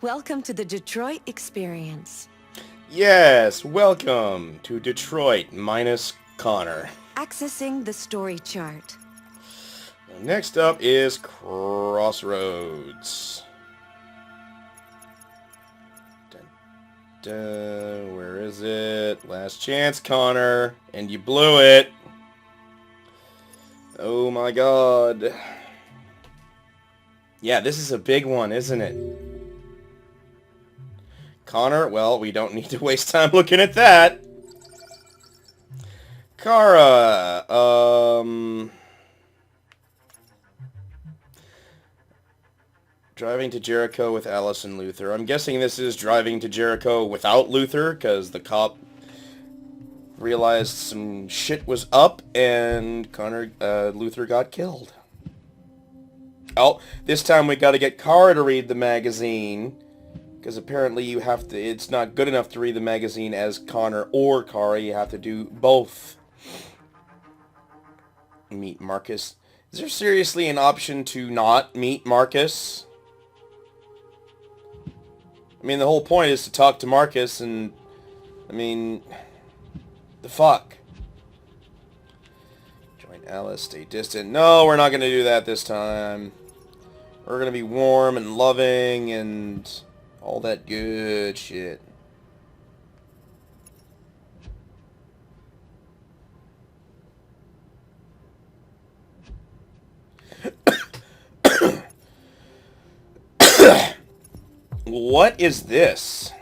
Welcome to the Detroit experience. Yes, welcome to Detroit minus Connor. Accessing the story chart. Next up is Crossroads. Dun, dun, where is it? Last chance, Connor. And you blew it. Oh my god. Yeah, this is a big one, isn't it? Connor, well, we don't need to waste time looking at that. Kara, driving to Jericho with Alice and Luther. I'm guessing this is driving to Jericho without Luther, because the cop realized some shit was up, and Luther got killed. Oh, this time we gotta get Kara to read the magazine, because apparently you have to, it's not good enough to read the magazine as Connor or Kara, you have to do both. Meet Marcus. Is there seriously an option to not meet Marcus? I mean, the whole point is to talk to Marcus, and, I mean, the fuck? Join Alice, stay distant. No, we're not going to do that this time. We're going to be warm and loving and all that good shit. What is this?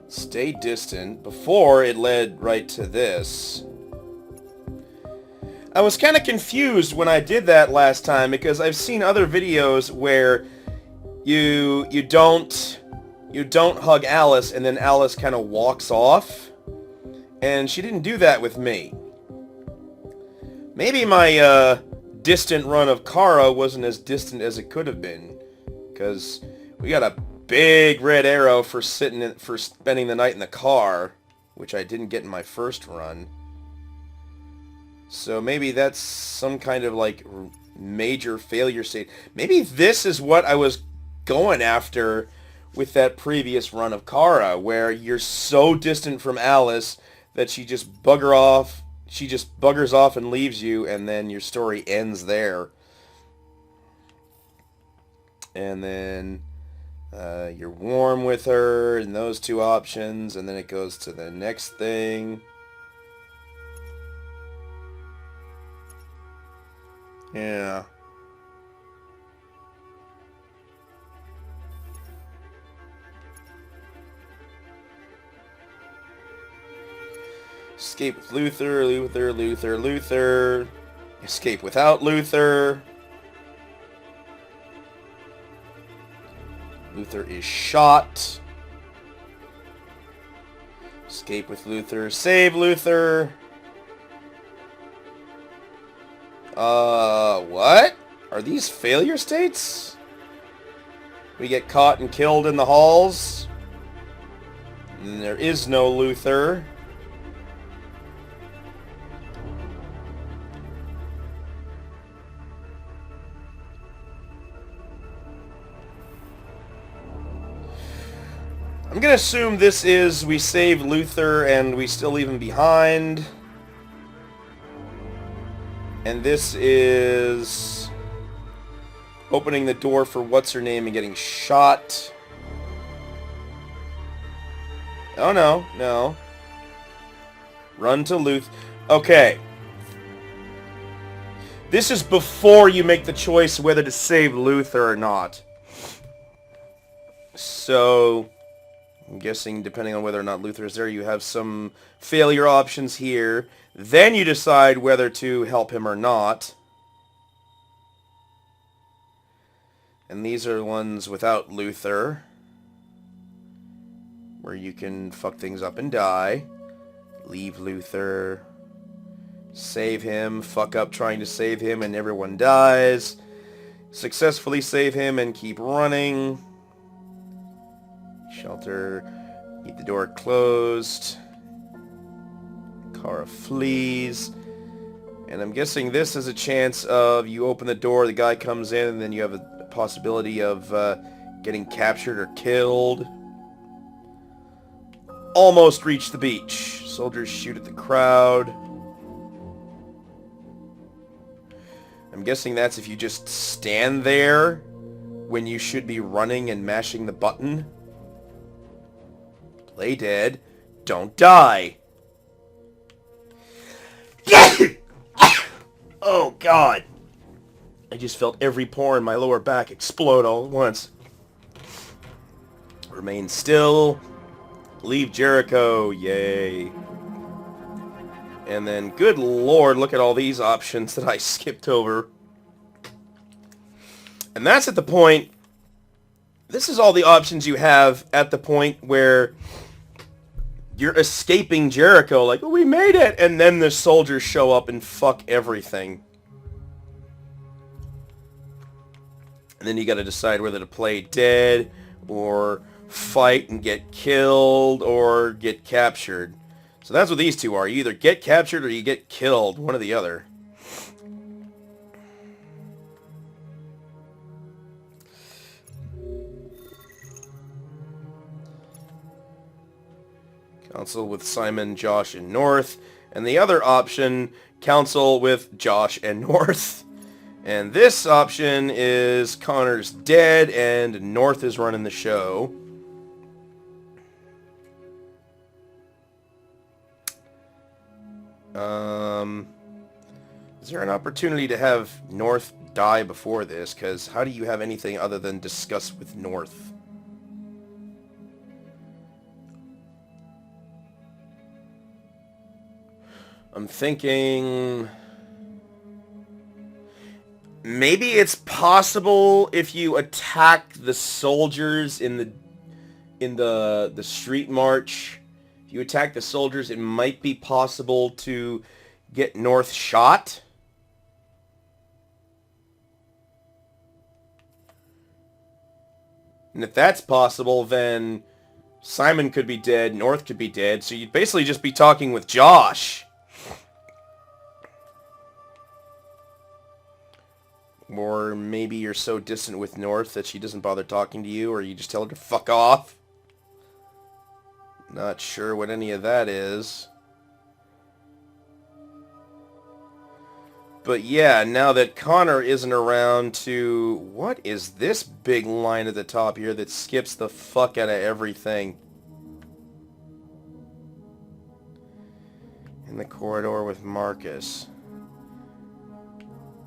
Stay distant. Before, it led right to this. I was kind of confused when I did that last time because I've seen other videos where you don't hug Alice and then Alice kind of walks off, and she didn't do that with me. Maybe my distant run of Kara wasn't as distant as it could have been, because we got a big red arrow for spending the night in the car, which I didn't get in my first run. So maybe that's some kind of like major failure state. Maybe this is what I was going after with that previous run of Kara, where you're so distant from Alice that she just buggers off and leaves you, and then your story ends there. And then you're warm with her, and those two options, and then it goes to the next thing. Yeah. Escape with Luther, Luther, Luther, Luther. Escape without Luther. Luther is shot. Escape with Luther. Save Luther. What? Are these failure states? We get caught and killed in the halls. And there is no Luther. I'm gonna assume this is we save Luther and we still leave him behind. And this is opening the door for what's-her-name and getting shot. Oh no, no. Run to Luther. Okay. This is before you make the choice whether to save Luther or not. So I'm guessing depending on whether or not Luther is there, you have some failure options here. Then you decide whether to help him or not. And these are ones without Luther, where you can fuck things up and die. Leave Luther. Save him. Fuck up trying to save him and everyone dies. Successfully save him and keep running. Shelter. Keep the door closed. Kara flees. And I'm guessing this is a chance of you open the door, the guy comes in, and then you have a possibility of getting captured or killed. Almost reached the beach. Soldiers shoot at the crowd. I'm guessing that's if you just stand there when you should be running and mashing the button. Play dead. Don't die. Oh, God. I just felt every pore in my lower back explode all at once. Remain still. Leave Jericho. Yay. And then, good lord, look at all these options that I skipped over. And that's at the point... This is all the options you have at the point where you're escaping Jericho. Like, oh, we made it! And then the soldiers show up and fuck everything. And then you gotta decide whether to play dead, or fight and get killed, or get captured. So that's what these two are. You either get captured or you get killed. One or the other. Council with Simon, Josh, and North. And the other option, council with Josh and North. And this option is Connor's dead and North is running the show. Is there an opportunity to have North die before this? Because how do you have anything other than discuss with North? I'm thinking... Maybe it's possible if you attack the soldiers in the street march. If you attack the soldiers, it might be possible to get North shot. And if that's possible, then Simon could be dead, North could be dead, so you'd basically just be talking with Josh. Or maybe you're so distant with North that she doesn't bother talking to you, or you just tell her to fuck off. Not sure what any of that is. But yeah, now that Connor isn't around to... What is this big line at the top here that skips the fuck out of everything? In the corridor with Marcus.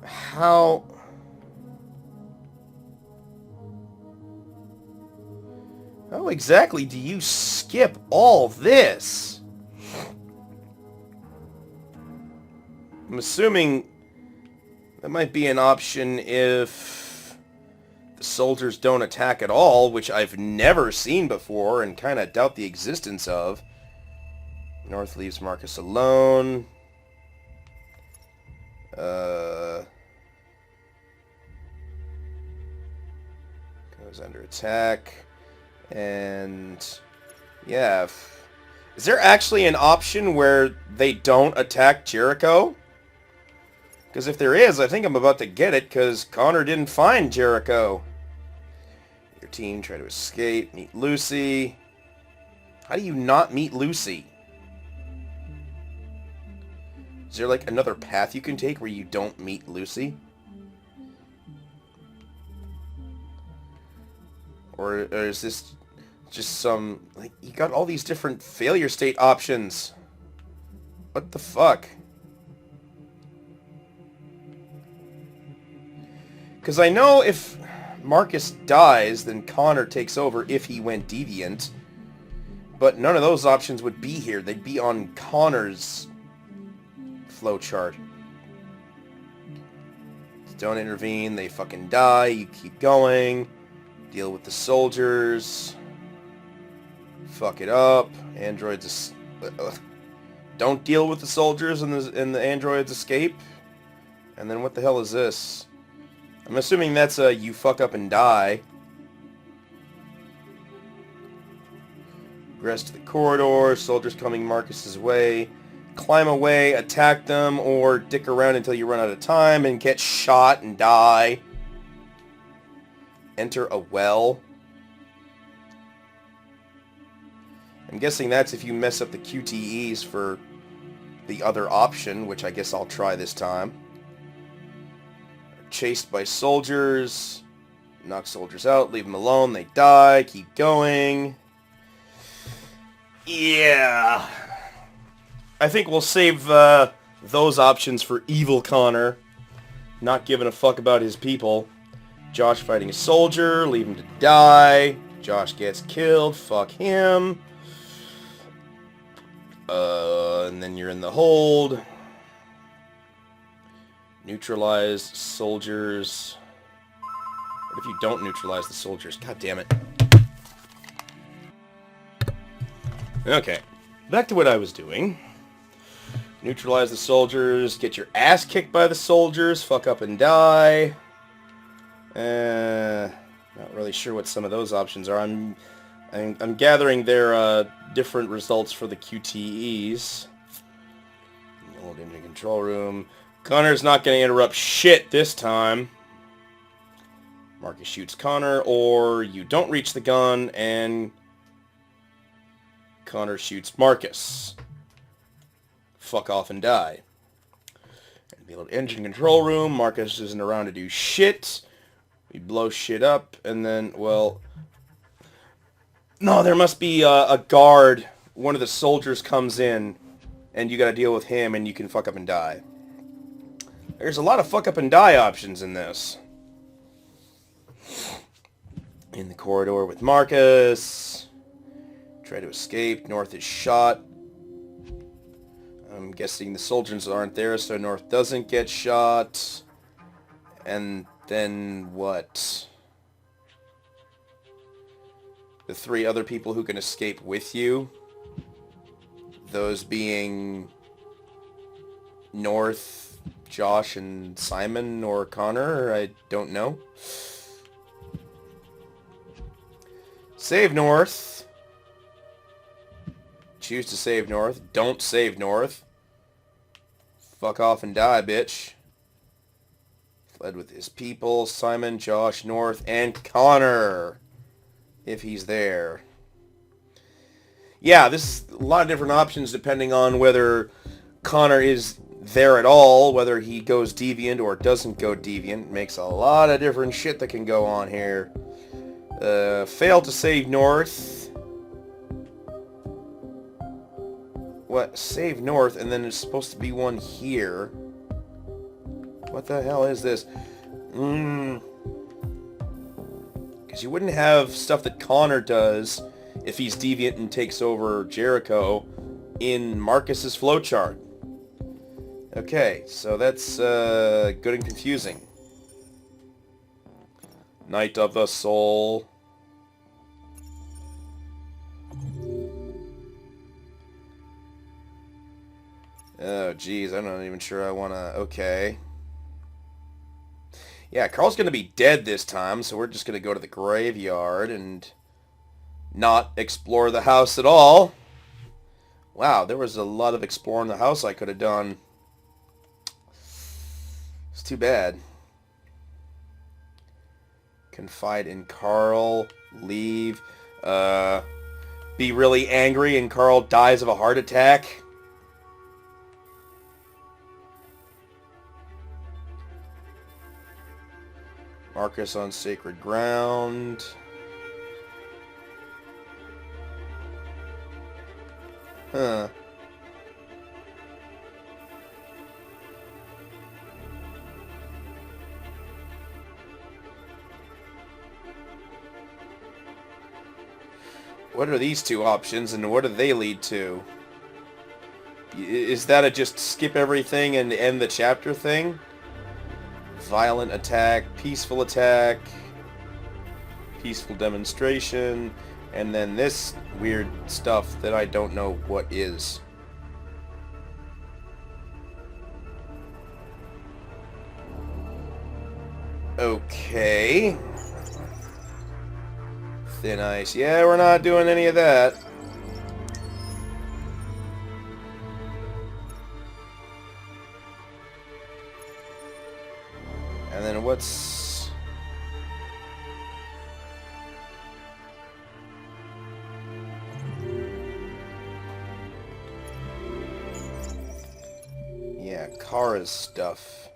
How... How exactly do you skip all this? I'm assuming that might be an option if the soldiers don't attack at all, which I've never seen before and kind of doubt the existence of. North leaves Marcus alone. Goes under attack. And yeah, is there actually an option where they don't attack Jericho? Because if there is, I think I'm about to get it, because Connor didn't find Jericho. Your team try to escape, meet Lucy. How do you not meet Lucy? Is there like another path you can take where you don't meet Lucy? Or is this just some... Like, you got all these different failure state options. What the fuck? Because I know if Marcus dies, then Connor takes over if he went Deviant. But none of those options would be here. They'd be on Connor's flowchart. Don't intervene, they fucking die, you keep going. Deal with the soldiers. Fuck it up. Androids... Don't deal with the soldiers and the androids escape. And then what the hell is this? I'm assuming that's a you fuck up and die. Rest of the corridor. Soldiers coming Marcus's way. climb away, attack them, or dick around until you run out of time and get shot and die. Enter a well. I'm guessing that's if you mess up the QTEs for the other option, which I guess I'll try this time. Chased by soldiers. Knock soldiers out, leave them alone, they die, keep going. Yeah. I think we'll save those options for Evil Connor. Not giving a fuck about his people. Josh fighting a soldier, leave him to die. Josh gets killed, fuck him. And then you're in the hold. Neutralize soldiers. What if you don't neutralize the soldiers? God damn it. Okay, back to what I was doing. Neutralize the soldiers, get your ass kicked by the soldiers, fuck up and die. Not really sure what some of those options are. I'm gathering their different results for the QTEs. Hold into control room. Connor's not going to interrupt shit this time. Marcus shoots Connor, or you don't reach the gun, and Connor shoots Marcus. Fuck off and die. And be able to engine control room. Marcus isn't around to do shit. We blow shit up, and then, well... No, there must be a guard. One of the soldiers comes in, and you gotta deal with him, and you can fuck up and die. There's a lot of fuck up and die options in this. In the corridor with Marcus. Try to escape. North is shot. I'm guessing the soldiers aren't there, so North doesn't get shot. And then what? The three other people who can escape with you. Those being North, Josh, and Simon, or Connor. I don't know. Save North. Choose to save North. Don't save North. Fuck off and die, bitch. Fled with his people. Simon, Josh, North, and Connor. If he's there. Yeah, this is a lot of different options depending on whether Connor is there at all, whether he goes deviant or doesn't go deviant. Makes a lot of different shit that can go on here. Fail to save North. What? Save North, and then there's supposed to be one here. What the hell is this? Because you wouldn't have stuff that Connor does if he's deviant and takes over Jericho in Marcus's flowchart. Okay, so that's good and confusing. Night of the Soul. Oh, geez, I'm not even sure I want to... Okay. Yeah, Carl's going to be dead this time, so we're just going to go to the graveyard and not explore the house at all. Wow, there was a lot of exploring the house I could have done. It's too bad. Confide in Carl. Leave. Be really angry and Carl dies of a heart attack. Marcus on sacred ground. Huh. What are these two options and what do they lead to? Is that a just skip everything and end the chapter thing? Violent attack, peaceful demonstration, and then this weird stuff that I don't know what is. Okay. Thin ice. Yeah, we're not doing any of that. And then what's... Yeah, Kara's stuff.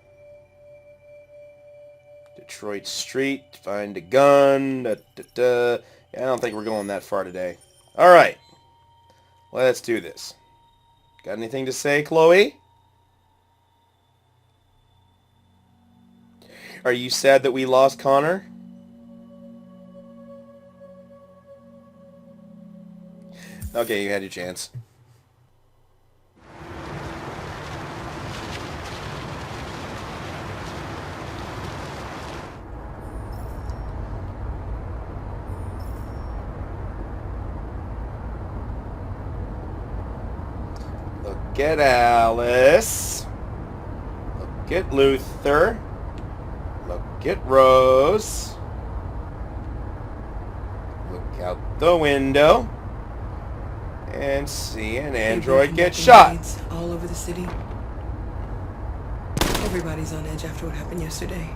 Detroit Street, find a gun, da, da, da. Yeah, I don't think we're going that far today. Alright. Let's do this. Got anything to say, Chloe? Are you sad that we lost Connor? Okay, you had your chance. Look at Alice. Look at Luther. Look at Rose. Look out the window. And see an android get shot. All over the city. Everybody's on edge after what happened yesterday.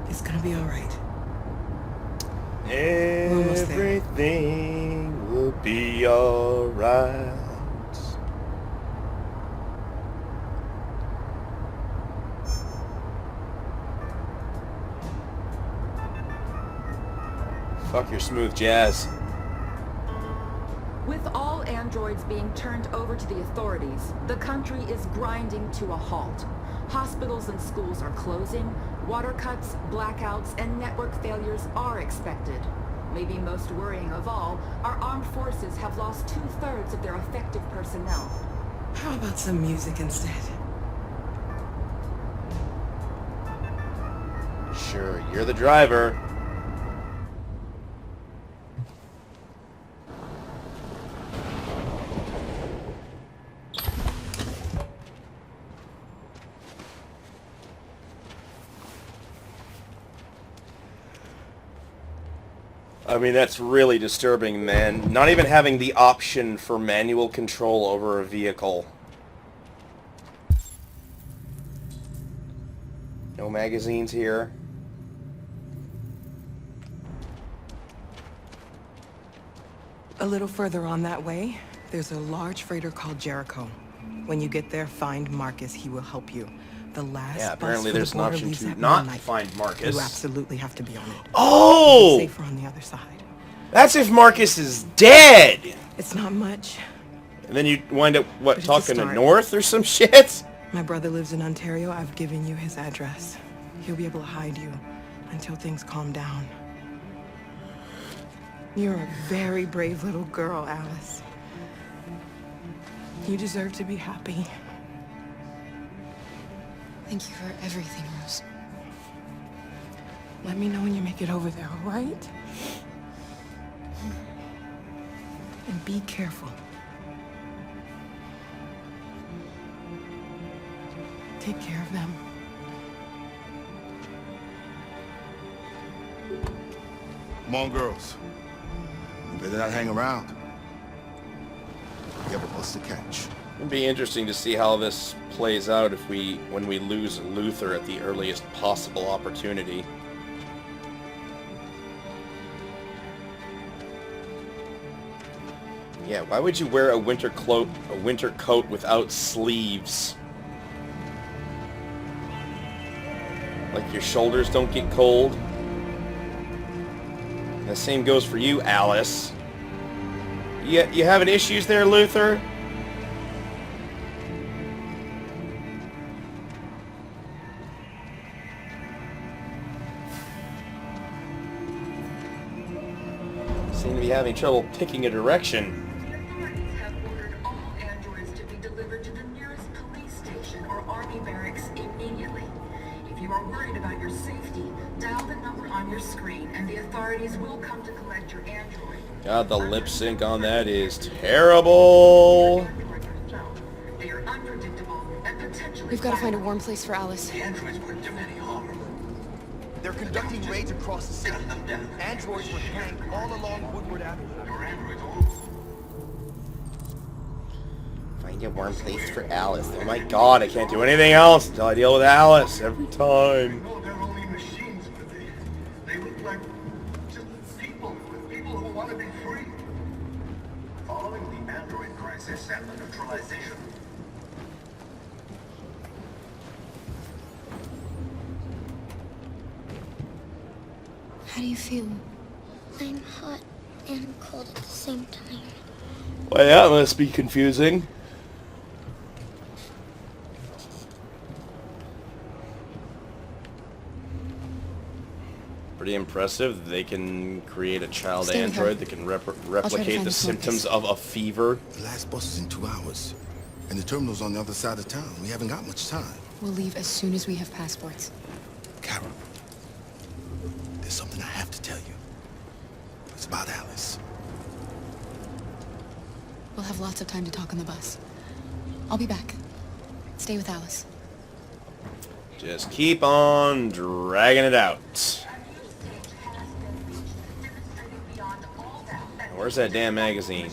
It's gonna be all right. Everything will be all right. Fuck your smooth jazz. With all androids being turned over to the authorities, the country is grinding to a halt. Hospitals and schools are closing, water cuts, blackouts, and network failures are expected. Maybe most worrying of all, our armed forces have lost 2/3 of their effective personnel. How about some music instead? Sure, you're the driver. I mean, that's really disturbing, man. Not even having the option for manual control over a vehicle. No magazines here. A little further on that way, there's a large freighter called Jericho. When you get there, find Marcus. He will help you. The last Yeah, bus apparently for there's the an border option leaves to at not midnight. find Marcus. You absolutely have to be on it. Oh! It's safer on the other side. That's if Marcus is dead! It's not much. And then you wind up, what, But it's a talking to start. North or some shit? My brother lives in Ontario. I've given you his address. He'll be able to hide you until things calm down. You're a very brave little girl, Alice. You deserve to be happy. Thank you for everything, Rose. Let me know when you make it over there, all right? And be careful. Take care of them. Come on, girls. You better not hang around. We have a bus to catch. It'd be interesting to see how this plays out if when we lose Luther at the earliest possible opportunity. Yeah, why would you wear a winter coat without sleeves? Like your shoulders don't get cold? And the same goes for you, Alice. You having issues there, Luther? Seem to be having trouble picking a direction. The authorities have ordered all androids to be delivered to the nearest police station or army barracks immediately. If you are worried about your safety, dial the number on your screen and the authorities will come to collect your android. God, the lip sync on that is terrible. They are unpredictable and potentially We've got to find a warm place for Alice. The androids wouldn't do any harm. They're conducting raids across the city. Androids were camped all along Woodward Avenue. Your androids all... If I Find a warm place for Alice. Oh my god, I can't do anything else until I deal with Alice every time. No, they're only machines, but they look like just people who want to be free. Following the android crisis and the neutralization. How do you feel? I'm hot and cold at the same time. Well, that must be confusing. Pretty impressive. They can create a child Stay with her. android that can replicate find the a smart symptoms place. of a fever. The last bus is in 2 hours. And the terminal's on the other side of town. We haven't got much time. We'll leave as soon as we have passports. Carol, there's something I have to tell you. It's about Alice. We'll have lots of time to talk on the bus. I'll be back. Stay with Alice. Just keep on dragging it out. Where's that damn magazine?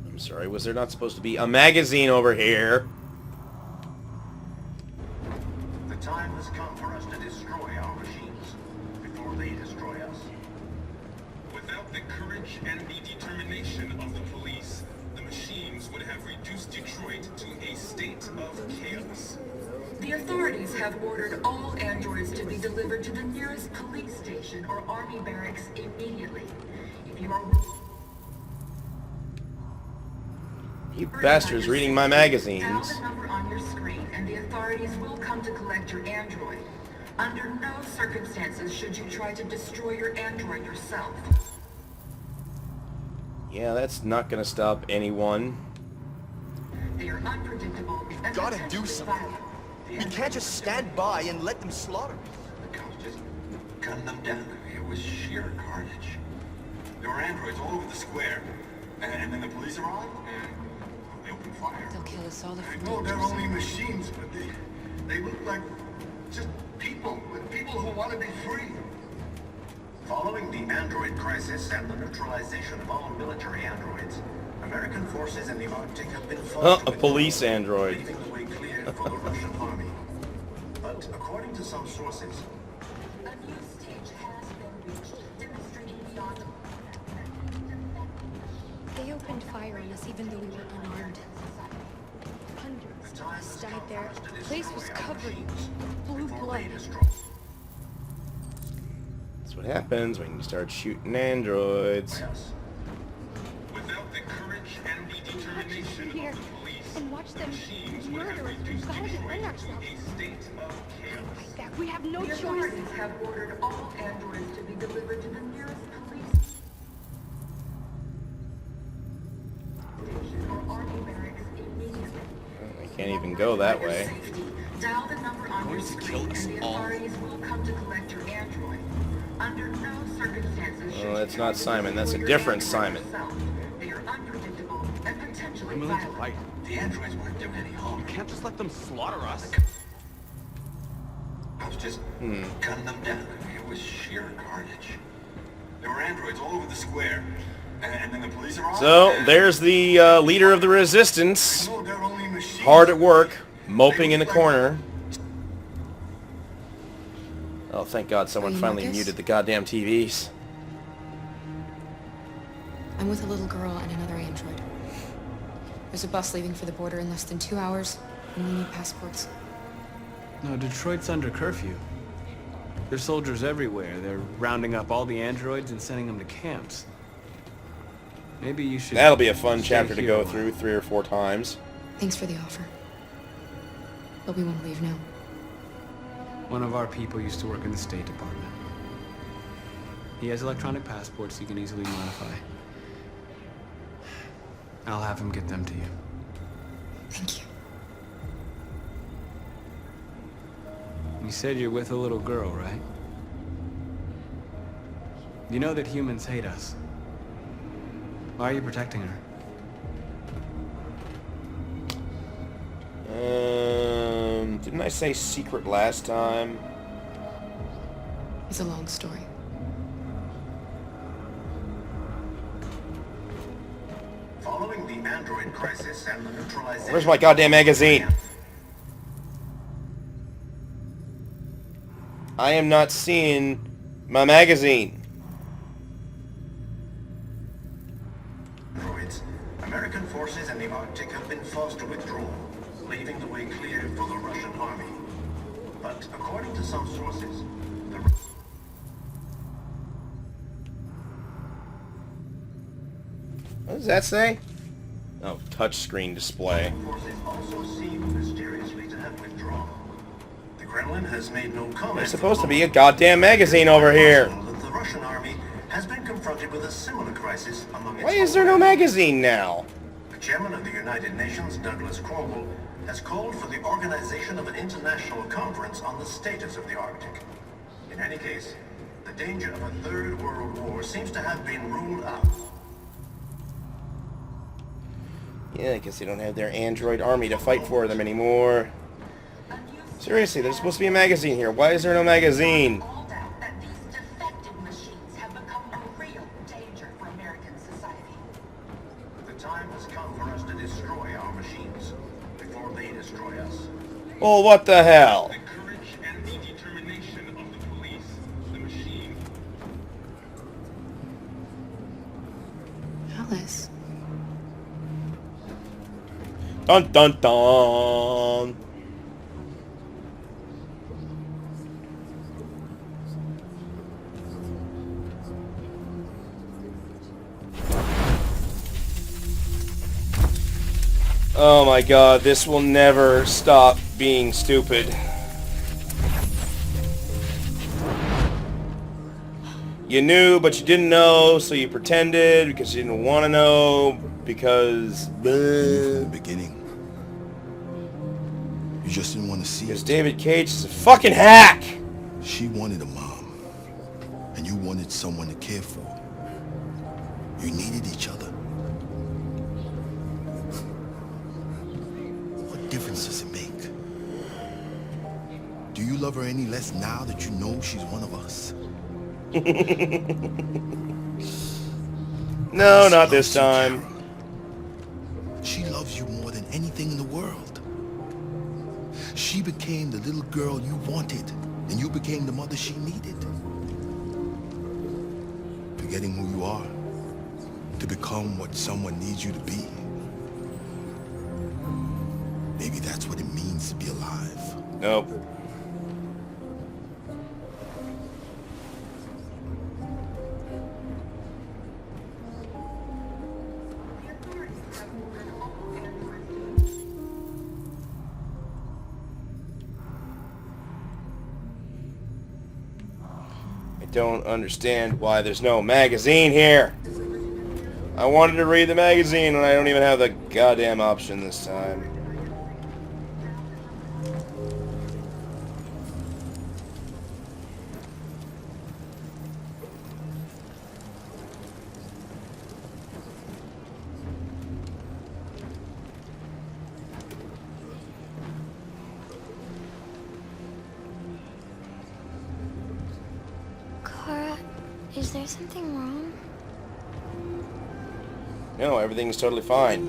I'm sorry, was there not supposed to be a magazine over here? The time has come for us to destroy our machines before they destroy us. Without the courage and the determination of the police, the machines would have reduced Detroit to a state of chaos. The authorities have ordered all androids to be delivered to the nearest police station or army barracks immediately. If you are... You bastards reading my magazines. Dial the number on your screen and the authorities will come to collect your android. Under no circumstances should you try to destroy your android yourself. Yeah, that's not gonna stop anyone. They are unpredictable and Gotta potentially do something. violent. We can't just stand by and let them slaughter. The cops just gunned them down. It was sheer carnage. There were androids all over the square. And then the police arrived, and they opened fire. They'll kill us all if we No, don't they're do only something. machines, but they look like just people who want to be free. Following the android crisis and the neutralization of all military androids, American forces in the Arctic have been forced A to police withdraw, android. leaving the way clear for the Russian army. But according to some sources, A new stage has been reached, demonstrating beyond... They opened fire on us even though we were unarmed. Hundreds of us died there. The place was covered in blue blood. That's what happens when you start shooting androids. Without the courage and the determination Here of the police, and watch the them machines would have murder us. We've reduced got to Detroit defend to ourselves. a state of chaos. Like that, we have no The choice. authorities have ordered all androids to be delivered to the nearest police station or army barracks immediately. I can't even go that For your way. safety, dial the number on your screen and the authorities will come to collect your android. Under no circumstances should Well, that's you not try to Simon, that's a destroy your different android Simon. yourself. They are unpredictable and potentially I'm willing to violent. fight. The androids weren't doing any harm. Can't just let them slaughter us. I was just gunning them down. It was sheer carnage. There were androids all over the square. And then the police arrived. So, and- there's the leader of the resistance. No, they're only machines. Hard at work, moping in the corner. Oh, thank God someone Are you finally Marcus? muted the goddamn TVs. I'm with a little girl and another android. There's a bus leaving for the border in less than 2 hours, and we need passports. No, Detroit's under curfew. There's soldiers everywhere. They're rounding up all the androids and sending them to camps. Maybe you should... That'll be a fun stay chapter to here go a while. through 3 or 4 times. Thanks for the offer. But we won't leave now. One of our people used to work in the State Department. He has electronic passports you can easily modify. I'll have him get them to you. Thank you. You said you're with a little girl, right? You know that humans hate us. Why are you protecting her? Didn't I say secret last time? It's a long story. the android crisis and the neutralization... Where's my goddamn magazine? I am not seeing my magazine. Androids. American forces in the Arctic have been forced to withdraw, leaving the way clear for the Russian army. But according to some sources, the What does that say? Oh, touchscreen display. forces also seem mysteriously to have withdrawn. The Kremlin has made no comment. There's supposed to be a goddamn magazine over here. The Russian army has been confronted with a similar crisis among its Why is there no magazine now? The chairman of the United Nations, Douglas Cromwell, has called for the organization of an international conference on the status of the Arctic. In any case, the danger of a third world war seems to have been ruled out. Yeah, I guess they don't have their android army to fight for them anymore. Seriously, there's supposed to be a magazine here. Why is there no magazine? All doubt that these defective machines have become a real danger for American society. The time has come for us to destroy our machines before they destroy us. Well, what the hell? The courage and the determination of the police, the machine. Alice. Dun dun dun. Oh my god, this will never stop being stupid. You knew, but you didn't know, so you pretended because you didn't want to know, because... From the beginning. You just didn't want to see Because it. David Cage is a fucking hack! She wanted a mom, and you wanted someone to care for. You needed each other. What difference does it make? Do you love her any less now that you know she's one of us? No, not this time. She loves you more than anything in the world. She became the little girl you wanted, and you became the mother she needed. Forgetting who you are to become what someone needs you to be. Maybe that's what it means to be alive. Nope. I don't understand why there's no magazine here. I wanted to read the magazine and I don't even have the goddamn option this time. Kara, is there something wrong? No, everything's totally fine.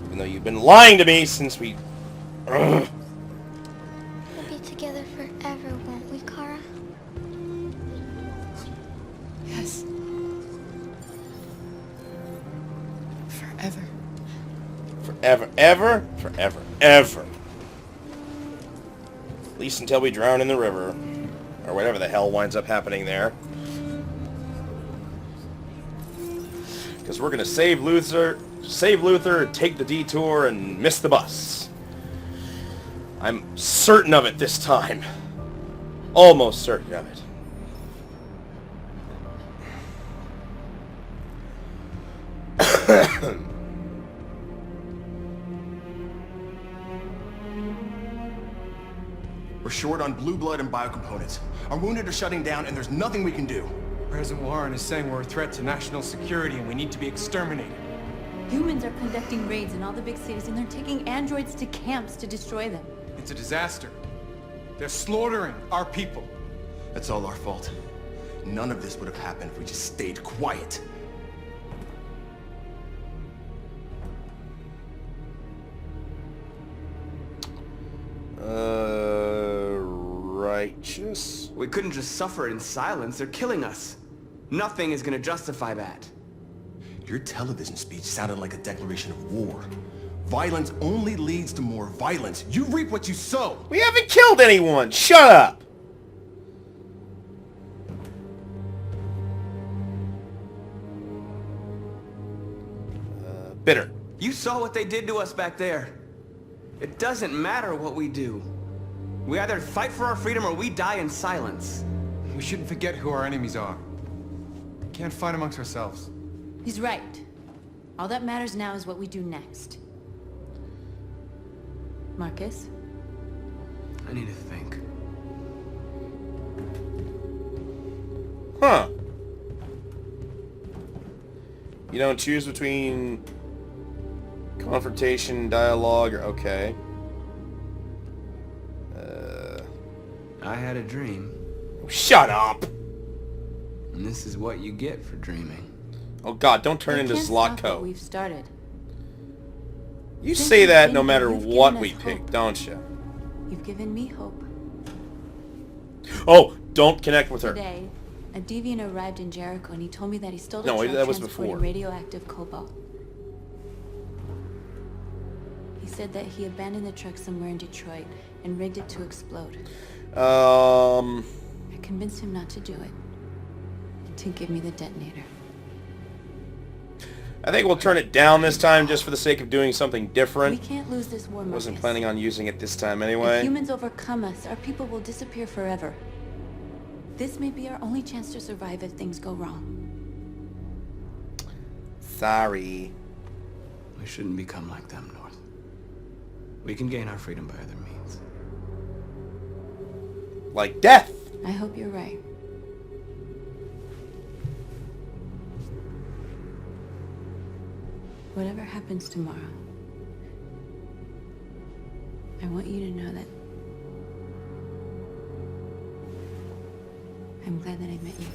Even though you've been lying to me since we... We'll be together forever, won't we, Kara? Yes. Forever. Forever, ever, forever, ever. At least until we drown in the river. Or whatever the hell winds up happening there. Because we're gonna save Luther, take the detour, and miss the bus. I'm certain of it this time. Almost certain of it. We're short on blue blood and biocomponents. Our wounded are shutting down, and there's nothing we can do. President Warren is saying we're a threat to national security and we need to be exterminated. Humans are conducting raids in all the big cities, and they're taking androids to camps to destroy them. It's a disaster. They're slaughtering our people. That's all our fault. None of this would have happened if we just stayed quiet. Marcus? We couldn't just suffer in silence. They're killing us. Nothing is gonna justify that. Your television speech sounded like a declaration of war. Violence only leads to more violence. You reap what you sow. We haven't killed anyone! Shut up! Bitter. You saw what they did to us back there. It doesn't matter what we do. We either fight for our freedom or we die in silence. We shouldn't forget who our enemies are. We can't fight amongst ourselves. He's right. All that matters now is what we do next. Marcus? I need to think. Huh. You don't choose between confrontation, dialogue, or... Okay. I had a dream. Shut up! And this is what you get for dreaming. Oh god, don't turn We into can't stop what Zlatko. we've started. You Since say we've that been no here, matter you've what given we us pick, hope. don't you? You've given me hope. Oh, don't connect with her. Today, a deviant arrived in Jericho and he told me that he stole a No, truck that was transporting before. radioactive cobalt. He said that he abandoned the truck somewhere in Detroit and rigged it to explode. I convinced him not to do it and to give me the detonator. I think we'll turn it down this time just for the sake of doing something We different. can't lose this war, Marcus. Wasn't planning on using it this time If anyway. humans overcome us, our people will disappear forever. This may be our only chance to survive if things go wrong. Sorry. We shouldn't become like them, North. We can gain our freedom by other means. Like death. I hope you're right. Whatever happens tomorrow, I want you to know that I'm glad that I met you.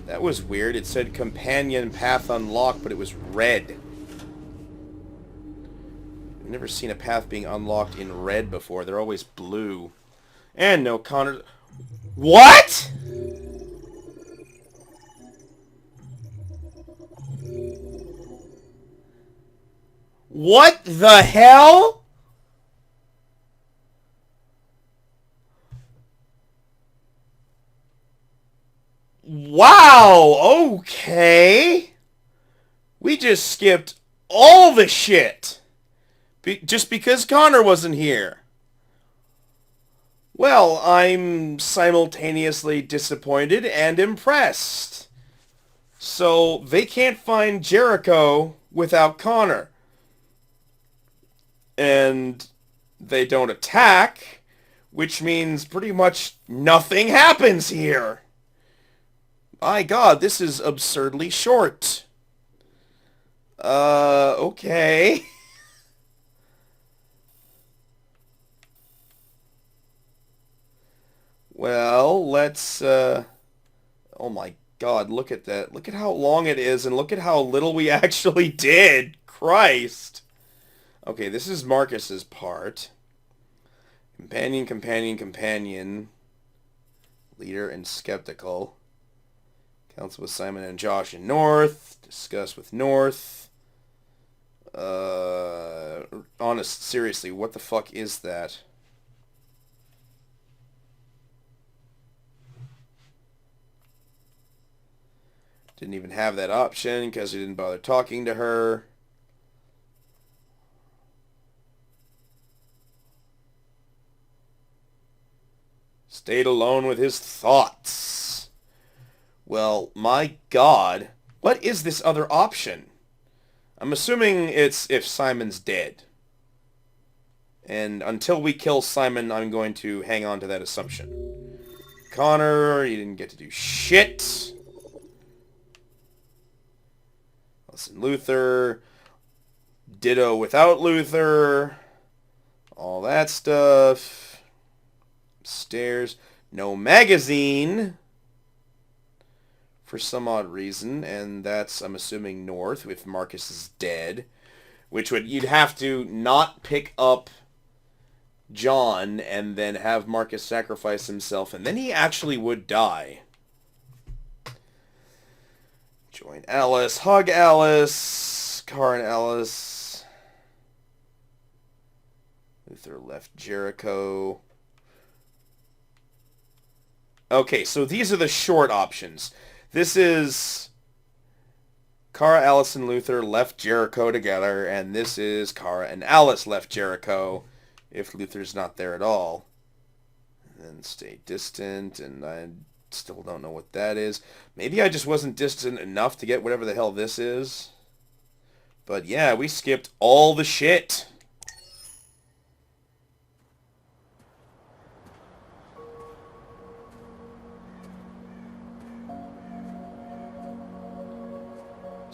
That was weird. It said companion path unlocked, but it was red. I've never seen a path being unlocked in red before. They're always blue. And no Connor... What?! What the hell?! Wow, okay. We just skipped all the shit. Just because Connor wasn't here. Well, I'm simultaneously disappointed and impressed. So, they can't find Jericho without Connor. And they don't attack, which means pretty much nothing happens here. My god, this is absurdly short. Okay. Well, let's, oh my god, look at that. Look at how long it is, and look at how little we actually did. Christ. Okay, this is Marcus's part. Companion, companion, companion. Leader and skeptical. Council with Simon and Josh in North. Discuss with North. Honest, seriously, what the fuck is that? Didn't even have that option because he didn't bother talking to her. Stayed alone with his thoughts. Well, my god. What is this other option? I'm assuming it's if Simon's dead. And until we kill Simon, I'm going to hang on to that assumption. Connor, you didn't get to do shit. Listen, Luther. Ditto without Luther. All that stuff. Stairs. No magazine. For some odd reason. And that's, I'm assuming, North, if Marcus is dead. Which would, you'd have to not pick up John and then have Marcus sacrifice himself, and then he actually would die. Join Alice, hug Alice, Kara and Alice. Luther left Jericho. Okay, so these are the short options. This is Kara, Alice, and Luther left Jericho together, and this is Kara and Alice left Jericho if Luther's not there at all. And then stay distant, and I still don't know what that is. Maybe I just wasn't distant enough to get whatever the hell this is. But yeah, we skipped all the shit.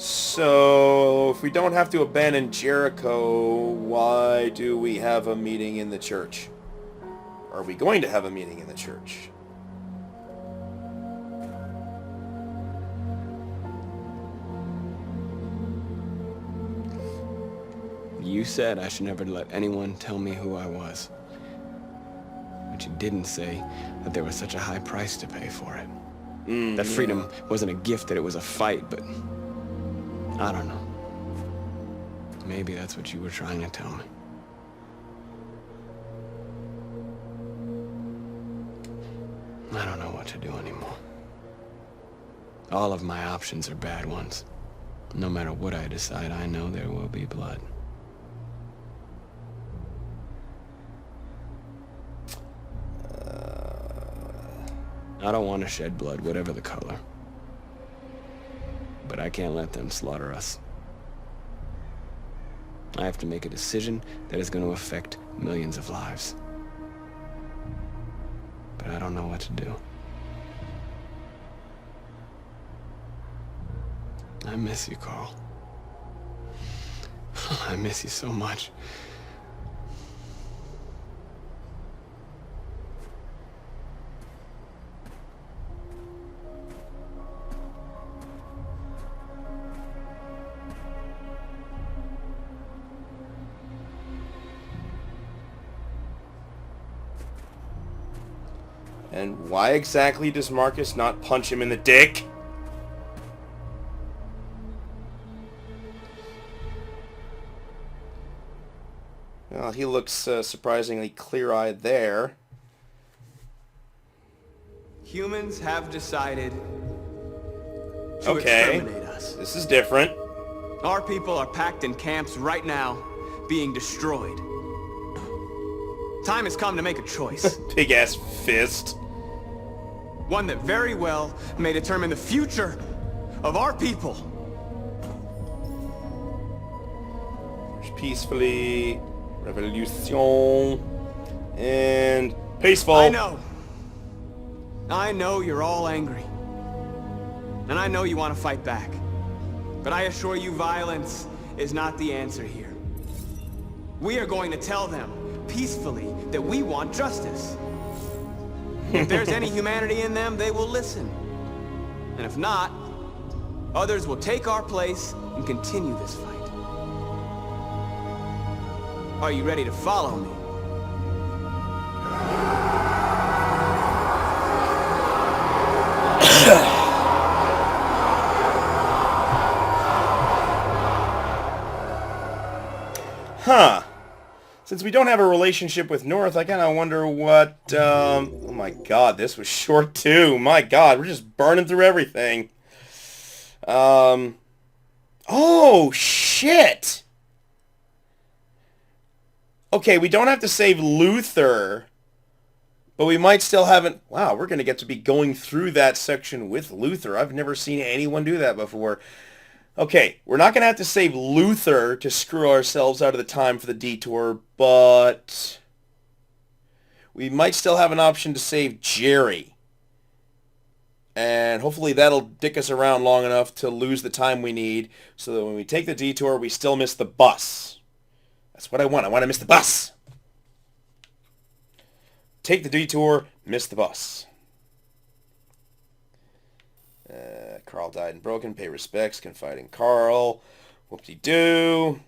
So, if we don't have to abandon Jericho, why do we have a meeting in the church? Are we going to have a meeting in the church? You said I should never let anyone tell me who I was. But you didn't say that there was such a high price to pay for it. That freedom wasn't a gift, that it was a fight, but I don't know. Maybe that's what you were trying to tell me. I don't know what to do anymore. All of my options are bad ones. No matter what I decide, I know there will be blood. I don't want to shed blood, whatever the color. But I can't let them slaughter us. I have to make a decision that is going to affect millions of lives. But I don't know what to do. I miss you, Carl. I miss you so much. And why exactly does Marcus not punch him in the dick? Well, he looks surprisingly clear-eyed there. Humans have decided to exterminate us. This is different. Our people are packed in camps right now, being destroyed. Time has come to make a choice. Big-ass fist. One that very well may determine the future of our people. Peacefully, revolution, and peaceful. I know you're all angry. And I know you want to fight back. But I assure you, violence is not the answer here. We are going to tell them peacefully that we want justice. If there's any humanity in them, they will listen. And if not, others will take our place and continue this fight. Are you ready to follow me? Huh. Since we don't have a relationship with North, I kind of wonder what, oh my god, this was short too. My god, we're just burning through everything. Oh, shit! Okay, we don't have to save Luther, but we might still haven't... Wow, we're going to get to be going through that section with Luther. I've never seen anyone do that before. Okay, we're not going to have to save Luther to screw ourselves out of the time for the detour, but we might still have an option to save Jerry. And hopefully that'll dick us around long enough to lose the time we need so that when we take the detour, we still miss the bus. That's what I want. I want to miss the bus. Take the detour, miss the bus. Carl died and broken. Pay respects. Confide in Carl. Whoop-de-doo.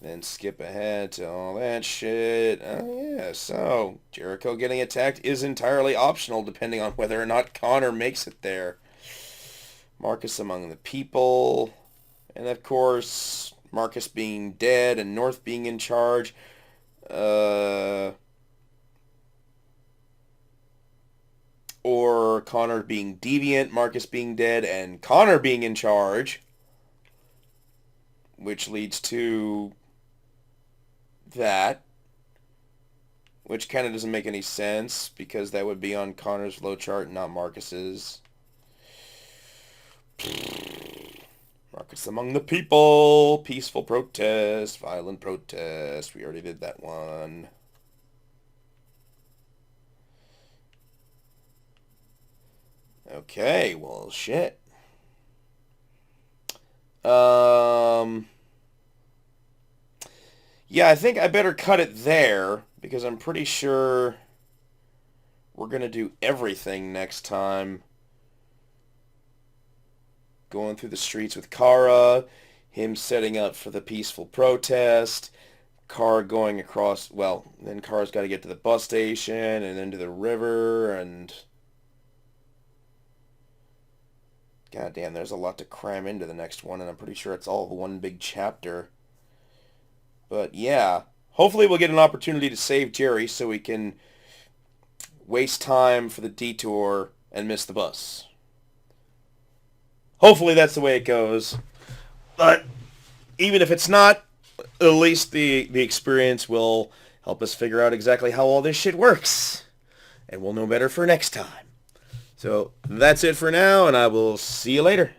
Then skip ahead to all that shit. Oh yeah, so Jericho getting attacked is entirely optional depending on whether or not Connor makes it there. Marcus among the people. And of course, Marcus being dead and North being in charge. Or Connor being deviant, Marcus being dead, and Connor being in charge. Which leads to that, which kind of doesn't make any sense because that would be on Connor's flowchart, not Marcus's. Marcus among the people, peaceful protest, violent protest. We already did that one. Okay, well, shit. Yeah, I think I better cut it there because I'm pretty sure we're going to do everything next time. Going through the streets with Kara, him setting up for the peaceful protest, Kara going across, well, then Kara's got to get to the bus station and then to the river, and god damn, there's a lot to cram into the next one, and I'm pretty sure it's all one big chapter. But yeah, hopefully we'll get an opportunity to save Jerry so we can waste time for the detour and miss the bus. Hopefully that's the way it goes. But even if it's not, at least the experience will help us figure out exactly how all this shit works. And we'll know better for next time. So that's it for now, and I will see you later.